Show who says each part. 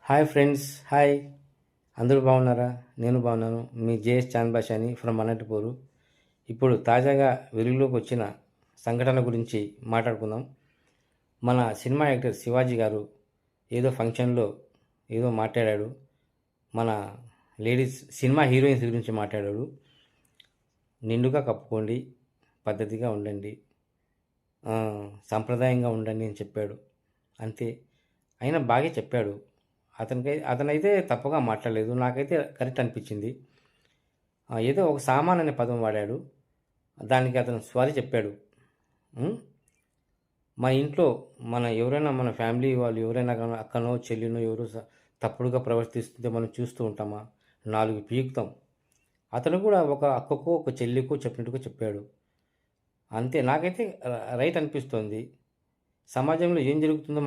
Speaker 1: Hi friends, hi. అందరూ బాగున్నారా? నేను బాగున్నాను. మీ జేఎస్ చాంద్ బాషాని ఫ్రమ్ అనంతపూరు. ఇప్పుడు తాజాగా వెలుగులోకి వచ్చిన సంఘటన గురించి మాట్లాడుకుందాం. మన సినిమా యాక్టర్ శివాజీ గారు ఏదో ఫంక్షన్లో ఏదో మాట్లాడాడు. మన లేడీస్ సినిమా హీరోయిన్స్ గురించి మాట్లాడాడు. నిండుగా కప్పుకోండి, పద్ధతిగా ఉండండి, సాంప్రదాయంగా ఉండండి అని చెప్పాడు. అంతే. అయినా బాగా చెప్పాడు. అతనైతే తప్పుగా మాట్లాడలేదు. నాకైతే కరెక్ట్ అనిపించింది. ఏదో ఒక సామాన్ అనే పదం వాడాడు. దానికి అతను సారీ చెప్పాడు. ఉమ్, మన ఇంట్లో ఎవరైనా మన ఫ్యామిలీ వాళ్ళు ఎవరైనా కానీ అక్కనో చెల్లినో ఎవరో తప్పుడుగా ప్రవర్తిస్తుంటే మనం చూస్తూ ఉంటామా? నాలుగు పీకుతాం. అతను కూడా ఒక అక్కకో ఒక చెల్లికో చెప్పినట్టుగా చెప్పాడు. అంతే. నాకైతే రైట్ అనిపిస్తోంది. సమాజంలో ఏం జరుగుతుందో